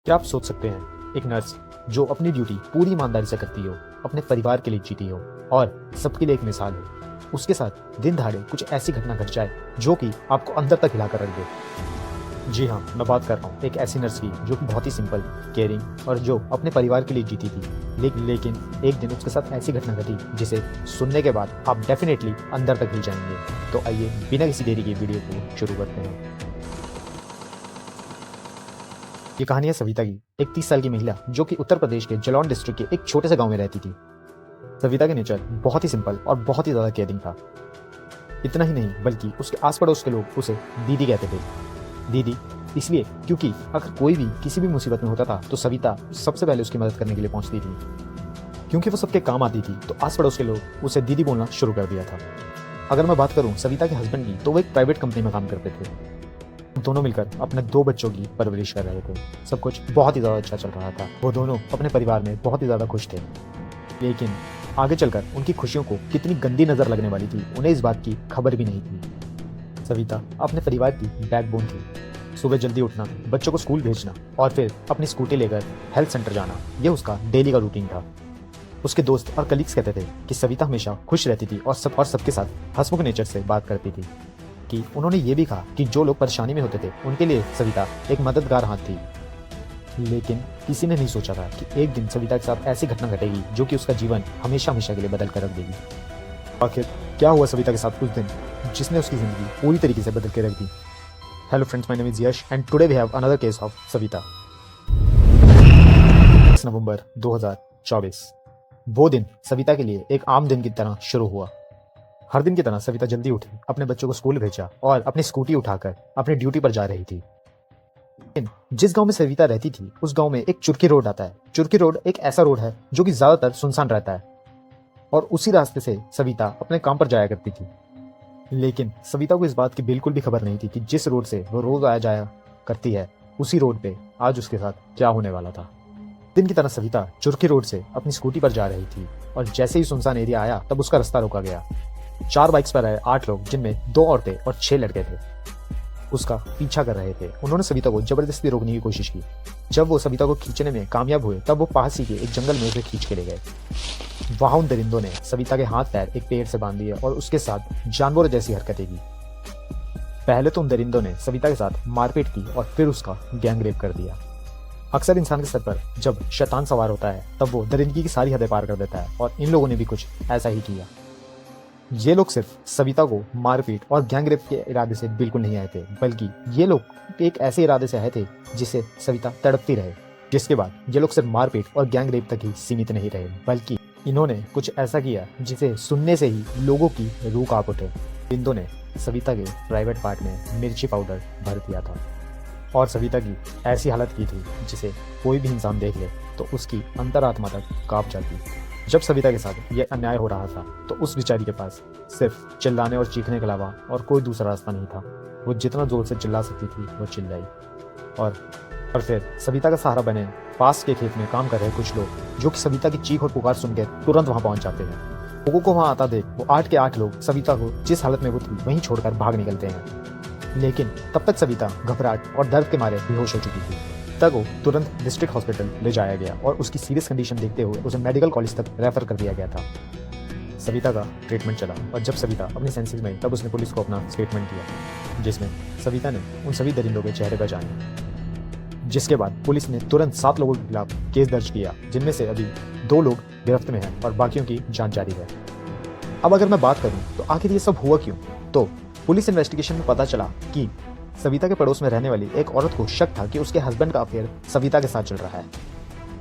क्या आप सोच सकते हैं, एक नर्स जो अपनी ड्यूटी पूरी ईमानदारी से करती हो, अपने परिवार के लिए जीती हो और सबके लिए एक मिसाल हो, उसके साथ दिन दहाड़े कुछ ऐसी घटना घट जाए जो कि आपको अंदर तक हिला कर रख दे। जी हाँ, मैं बात कर रहा हूँ एक ऐसी नर्स की जो कि बहुत ही सिंपल, केयरिंग और जो अपने परिवार के लिए जीती थी। लेकिन एक दिन उसके साथ ऐसी घटना घटी जिसे सुनने के बाद आप डेफिनेटली अंदर तक हिल जाएंगे। तो आइए बिना किसी देरी के वीडियो को शुरू करते हैं। ये कहानी है सविता की, एक 30 साल की महिला जो कि उत्तर प्रदेश के जलौन डिस्ट्रिक्ट के एक छोटे से गांव में रहती थी। सविता का नेचर बहुत ही सिंपल और बहुत ही ज्यादा केयरिंग था। इतना ही नहीं बल्कि उसके आस पड़ोस के लोग उसे दीदी कहते थे। दीदी इसलिए क्योंकि अगर कोई भी किसी भी मुसीबत में होता था तो सविता सबसे पहले उसकी मदद करने के लिए पहुंचती थी। क्योंकि वो सबके काम आती थी तो आस पड़ोस के लोग उसे दीदी बोलना शुरू कर दिया था। अगर मैं बात करूं सविता के हस्बैंड की, तो वो एक प्राइवेट कंपनी में काम करते थे। दोनों मिलकर अपने 2 बच्चों की परवरिश कर रहे थे। सब कुछ बहुत ही ज़्यादा अच्छा चल रहा था। वो दोनों अपने परिवार में बहुत ही ज़्यादा खुश थे। लेकिन आगे चलकर उनकी खुशियों को कितनी गंदी नज़र लगने वाली थी, उन्हें इस बात की खबर भी नहीं थी। सविता अपने परिवार की बैकबोन थी। सुबह जल्दी उठना, बच्चों को स्कूल भेजना और फिर अपनी स्कूटी लेकर हेल्थ सेंटर जाना, यह उसका डेली का रूटीन था। उसके दोस्त और कलीग्स कहते थे कि सविता हमेशा खुश रहती थी और सबके साथ हंसमुख नेचर से बात करती थी। कि उन्होंने ये भी कहा कि जो लोग परेशानी में होते थे उनके लिए सविता एक मददगार हाथ थी। लेकिन किसी ने नहीं सोचा था कि एक दिन सविता के साथ ऐसी घटना घटेगी जो कि उसका जीवन हमेशा हमेशा के लिए बदल कर रख देगी। आखिर क्या हुआ सविता के साथ उस दिन जिसने उसकी जिंदगी पूरी तरीके से बदल के रख दी। Hello friends, my name is Yash and today we have another case of Savita. 6 November 2024 वो दिन सविता के लिए एक आम दिन की तरह शुरू हुआ। हर दिन की तरह सविता जल्दी उठी, अपने बच्चों को स्कूल भेजा और अपनी स्कूटी उठाकर अपनी ड्यूटी पर जा रही थी। लेकिन जिस गांव में सविता रहती थी उस गांव में एक चुरकी रोड आता है। चुरकी रोड एक ऐसा रोड है जो कि ज्यादातर सुनसान रहता है और उसी रास्ते से सविता अपने काम पर जाया करती थी। लेकिन सविता को इस बात की बिल्कुल भी खबर नहीं थी कि जिस रोड से वो रोज आया जाया करती है उसी रोड पे आज उसके साथ क्या होने वाला था। दिन की तरह सविता चुरकी रोड से अपनी स्कूटी पर जा रही थी और जैसे ही सुनसान एरिया आया तब उसका रास्ता रोका गया। 4 बाइक्स पर आए 8 लोग, जिनमें 2 औरतें और 6 लड़के थे, उसका पीछा कर रहे थे। उन्होंने सविता को जबरदस्ती रोकने की कोशिश की। जब वो सविता को खींचने में कामयाब हुए तब वो पास ही के एक जंगल में उसे खींच के ले गए। वहां उन दरिंदों ने सविता के हाथ पैर एक पेड़ से बांध दिए और उसके साथ जानवरों जैसी हरकतें की। पहले तो उन दरिंदों ने सविता के साथ मारपीट की और फिर उसका गैंगरेप कर दिया। अक्सर इंसान के सर पर जब शैतान सवार होता है तब वो दरिंदगी की सारी हदें पार कर देता है और इन लोगों ने भी कुछ ऐसा ही किया। ये लोग सिर्फ सविता को मारपीट और गैंगरेप के इरादे से बिल्कुल नहीं आए थे, बल्कि ये लोग एक ऐसे इरादे से आए थे जिससे सविता तड़पती रहे। जिसके बाद ये लोग सिर्फ मारपीट और गैंगरेप तक ही सीमित नहीं रहे, बल्कि इन्होंने कुछ ऐसा किया जिसे सुनने से ही लोगों की रूह कांप उठे। दरिंदों ने सविता के प्राइवेट पार्ट में मिर्ची पाउडर भर दिया था और सविता की ऐसी हालत की थी जिसे कोई भी इंसान देख ले तो उसकी अंतरात्मा तक कांप जाती। जब सविता के साथ यह अन्याय हो रहा था तो उस बेचारी के पास सिर्फ चिल्लाने और चीखने के अलावा और कोई दूसरा रास्ता नहीं था। वो जितना जोर से चिल्ला सकती थी वो चिल्लाई और फिर सविता का सहारा बने पास के खेत में काम कर रहे कुछ लोग जो कि सविता की चीख और पुकार सुनकर तुरंत वहां पहुंच जाते हैं। लोगों को वहां आता देख वो 8 के 8 लोग सविता को जिस हालत में वो थी वहीं छोड़कर भाग निकलते हैं। लेकिन तब तक सविता घबराहट और दर्द के मारे बेहोश हो चुकी थी। सविता को तुरंत डिस्ट्रिक्ट हॉस्पिटल ले जाया गया और उसकी सीरियस कंडीशन देखते हुए उसे मेडिकल कॉलेज तक रेफर कर दिया गया था। सविता का ट्रीटमेंट चला और जब सविता अपनी सेंसेस में तब उसने पुलिस को अपना स्टेटमेंट दिया जिसमें सविता ने उन सभी दरिंदों के चेहरे पर जाने। जिसके बाद पुलिस ने तुरंत 7 लोगों के खिलाफ केस दर्ज किया, जिनमें से अभी 2 लोग गिरफ्त में हैं और बाकियों की जांच जारी है। अब अगर मैं बात करूं तो आखिर ये सब हुआ क्यों, तो पुलिस इन्वेस्टिगेशन में पता चला कि सविता के पड़ोस में रहने वाली एक औरत को शक था कि उसके हस्बैंड का अफेयर सविता के साथ चल रहा है।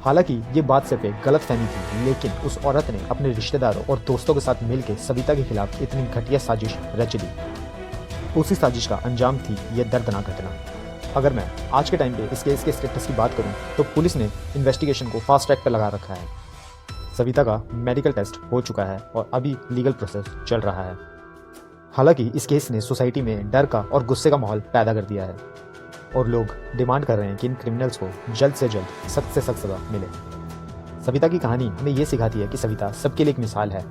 हालांकि ये बात सिर्फ एक गलतफहमी थी, लेकिन उस औरत ने अपने रिश्तेदारों और दोस्तों के साथ मिलकर सविता के खिलाफ इतनी घटिया साजिश रच दी। उसी साजिश का अंजाम थी यह दर्दनाक घटना। अगर मैं आज के टाइम पे इस केस के स्टेटस की बात करूं तो पुलिस ने इन्वेस्टिगेशन को फास्ट ट्रैक पर लगा रखा है। सविता का मेडिकल टेस्ट हो चुका है और अभी लीगल प्रोसेस चल रहा है। हालांकि इस केस ने सोसाइटी में डर का और गुस्से का माहौल पैदा कर दिया है और लोग डिमांड कर रहे हैं कि इन क्रिमिनल्स को जल्द से सख्त सजा मिले। सविता की कहानी हमें ये सिखाती है कि सविता सबके लिए एक मिसाल है।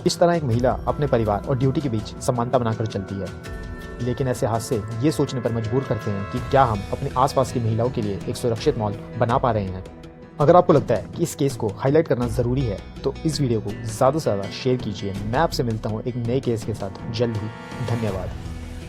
इस तरह एक महिला अपने परिवार और ड्यूटी के बीच समानता बनाकर चलती है। लेकिन ऐसे हादसे ये सोचने पर मजबूर करते हैं कि क्या हम अपने आसपास की महिलाओं के लिए एक सुरक्षित माहौल बना पा रहे हैं। अगर आपको लगता है कि इस केस को हाईलाइट करना ज़रूरी है तो इस वीडियो को ज़्यादा से ज़्यादा शेयर कीजिए। मैं आपसे मिलता हूँ एक नए केस के साथ जल्द ही। धन्यवाद।